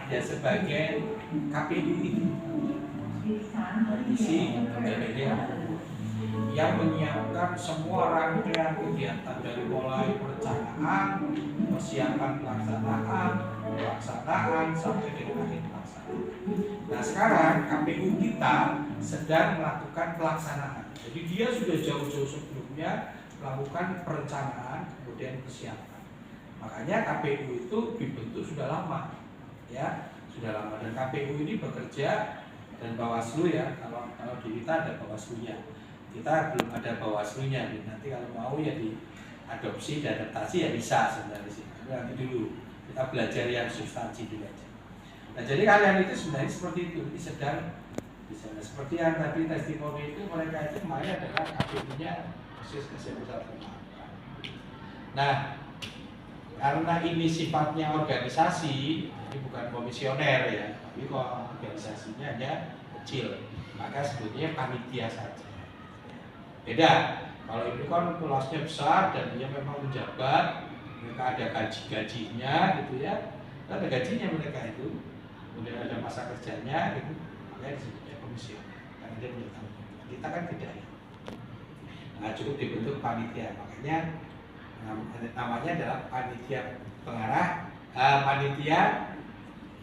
ya sebagai KPD Komisi Pemilihan yang menyiapkan semua rangkaian kegiatan dari mulai perencanaan, persiapan pelaksanaan sampai dengan akhir pelaksanaan. Nah sekarang KPU kita sedang melakukan pelaksanaan. Jadi dia sudah jauh-jauh sebelumnya melakukan perencanaan kemudian persiapan. Makanya KPU itu dibentuk sudah lama, ya sudah lama. Dan KPU ini bekerja dan Bawaslu ya, kalau di kita ada Bawaslunya, kita belum ada Bawaslunya. Nanti kalau mau ya diadopsi, diadaptasi ya bisa sebenarnya sih. Nanti dulu kita belajar yang substansi dulu aja. Nah jadi kalian itu sebenarnya seperti itu, ini sedang misalnya seperti yang tadi testimoni itu mereka itu kemarin adalah KPU-nya khusus kesehatan. Nah karena ini sifatnya organisasi, ini bukan komisioner ya, tapi kok organisasinya hanya kecil, maka sebetulnya panitia saja. Beda, kalau ini kan kelasnya besar dan dia memang menjabat, mereka ada gaji-gajinya gitu ya, ada gajinya mereka itu, kemudian ada masa kerjanya gitu, makanya disebutnya komisioner, karena dia punya tanggung jawab. Kita kan tidak ya. Nah, cukup dibentuk panitia, makanya namanya adalah panitia pengarah, panitia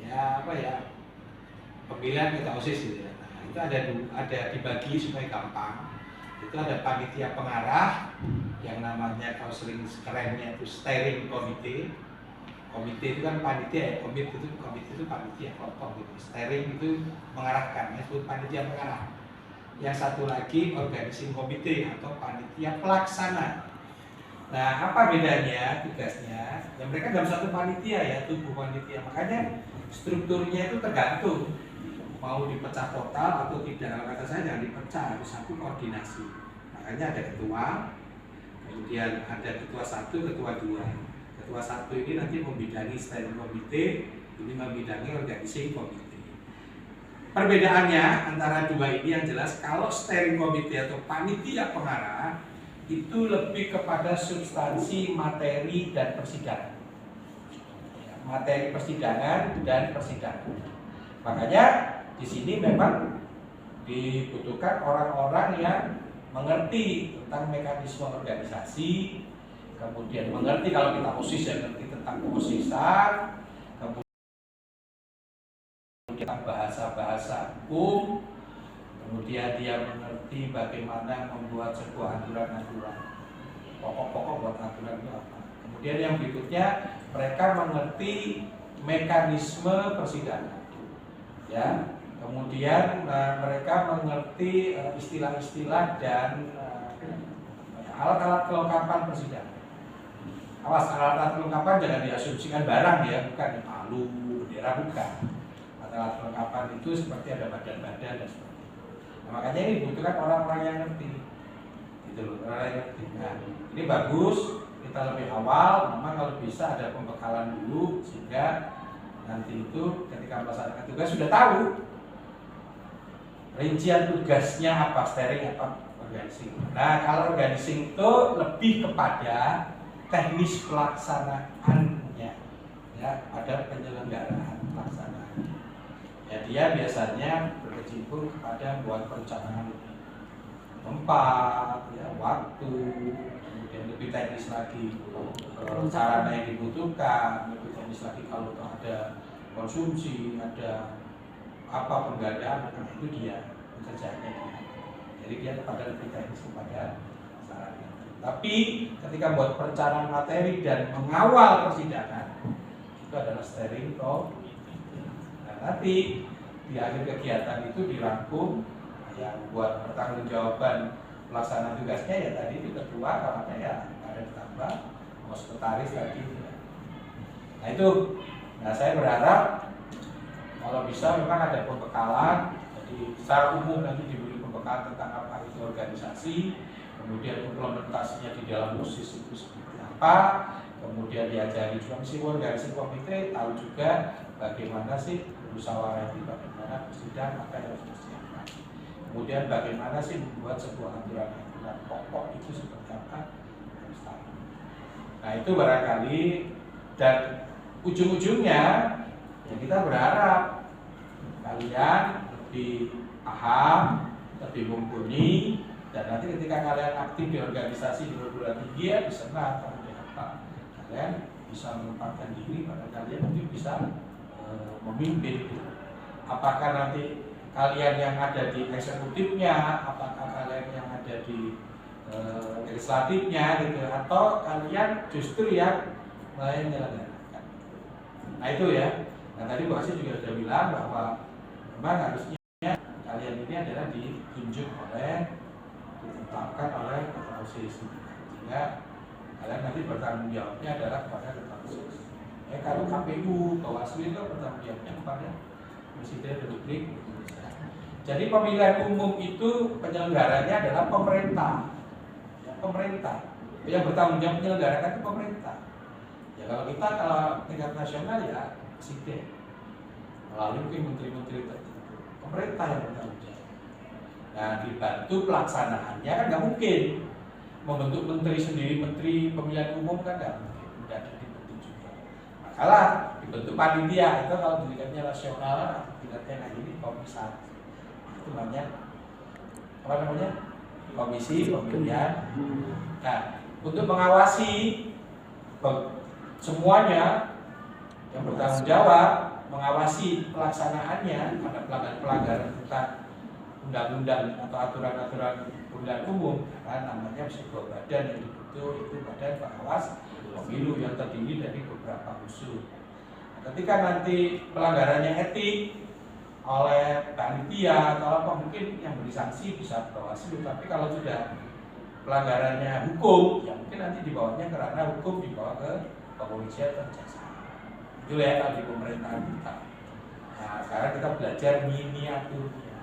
ya apa ya pemilihan ketua OSIS gitu ya. Nah, itu ada dibagi supaya gampang. Itu ada panitia pengarah yang namanya kalau sering kerennya itu steering committee. Komite itu kan panitia ya, komite itu panitia kelompok gitu. Steering itu mengarahkan, itu panitia pengarah. Yang satu lagi organizing committee atau panitia pelaksana. Nah, apa bedanya tugasnya? Ya mereka dalam satu panitia ya, tubuh panitia. Makanya strukturnya itu tergantung mau dipecah total atau tidak. Kalau kata saya jangan dipecah, harus satu koordinasi. Makanya ada ketua, kemudian ada ketua 1, ketua 2. Ketua 1 ini nanti membidangi steering committee, ini membidangi organizing committee. Perbedaannya antara dua ini yang jelas, kalau steering committee atau panitia pengarah itu lebih kepada substansi materi dan persidangan, materi persidangan dan persidangan. Makanya di sini memang dibutuhkan orang-orang yang mengerti tentang mekanisme organisasi, kemudian mengerti kalau kita OSIS ya mengerti tentang keosisan, kemudian tentang bahasa-bahasa hukum. Kemudian dia mengerti bagaimana membuat sebuah aturan-aturan, pokok-pokok buat aturan itu apa. Kemudian yang berikutnya mereka mengerti mekanisme persidangan, ya. Kemudian mereka mengerti istilah-istilah dan alat-alat kelengkapan persidangan. Awas, alat-alat kelengkapan jangan diasumsikan barang ya, bukan palu, bendera, bukan. Alat kelengkapan itu seperti ada badan-badan dan sebagainya. Nah, makanya ini dibutuhkan orang-orang yang ngerti, gitu loh, orang yang ngerti. Nah, ini bagus kita lebih awal, memang kalau bisa ada pembekalan dulu sehingga nanti itu ketika melaksanakan tugas sudah tahu rincian tugasnya apa, steering apa, organizing. Nah, kalau organizing itu lebih kepada teknis pelaksanaannya, ya, ada penyelenggaraan pelaksanaan. Ya, dia biasanya berkecimpung kepada buat perencanaan tempat, ya, waktu, kemudian lebih teknis lagi sarana yang dibutuhkan, lebih teknis lagi kalau ada konsumsi, ada apa penggandaan, itu dia pekerjaannya dia. Jadi dia kepada lebih teknis kepada sarana. Tapi ketika buat perencanaan materi dan mengawal persidangan itu adalah steering committee. Nanti di akhir kegiatan itu dirangkum yang buat pertanggungjawaban pelaksanaan tugasnya ya tadi itu ketua, kawannya ya ada ditambah mau sekretaris tadi. Nah itu, nah saya berharap kalau bisa memang ada pembekalan, jadi secara umum nanti diberi pembekalan tentang apa itu organisasi, kemudian implementasinya di dalam OSIS itu seperti apa, kemudian diajari juga meskipun organisasi komite tahu juga bagaimana sih musyawarah itu, bagaimana persidangan apa yang harus dipersiapkan, kemudian bagaimana sih membuat sebuah aturan-aturan pokok itu seperti apa harus tahu. Nah itu barangkali, dan ujung-ujungnya ya kita berharap kalian lebih paham, lebih mumpuni, dan nanti ketika kalian aktif di organisasi di perguruan tinggi ya bisa kemudian kalian bisa menempatkan diri pada kalian mungkin bisa memimpin. Apakah nanti kalian yang ada di eksekutifnya, apakah kalian yang ada di legislatifnya gitu, atau kalian justru yang menyelenggarakan. Nah itu ya. Nah tadi Bu Asih juga sudah bilang bahwa memang harusnya kalian ini adalah ditunjuk oleh, ditetapkan oleh ketua OSIS, sehingga kalian nanti bertanggung jawabnya adalah kepada ketua OSIS. Kalau KPU, Bawaslu itu bertanggung jawabnya kepada Presiden Republik Indonesia. Jadi pemilihan umum itu penyelenggaranya adalah pemerintah. Ya, pemerintah yang bertanggung jawab menyelenggarakan itu pemerintah. Ya kalau kita kalau tingkat nasional ya Presiden melalui mungkin menteri-menteri tertentu. Pemerintah yang bertanggung jawab. Nah dibantu pelaksanaannya kan nggak mungkin membentuk menteri sendiri, menteri pemilihan umum kan nggak mungkin, nggak dibentuk juga. Makalah dibentuk panitia itu kalau di tingkatnya nasional, tingkatnya kayak ini komisaris. Itu namanya apa namanya? Komisi Pemilihan. Nah untuk mengawasi semuanya yang bertanggung jawab mengawasi pelaksanaannya pada pelanggaran tentang undang-undang atau aturan-aturan pemilihan umum, karena namanya sebuah badan yang dibentuk, itu badan pengawas pemilu yang terdiri dari beberapa unsur. Nah, ketika nanti pelanggarannya etik oleh panitia atau apa mungkin yang beri sanksi bisa Bawaslu, tapi kalau sudah pelanggarannya hukum ya mungkin nanti dibawanya karena hukum dibawa ke kepolisian dan jaksa. Itu ya kalau di pemerintahan kita. Nah sekarang kita belajar miniaturnya.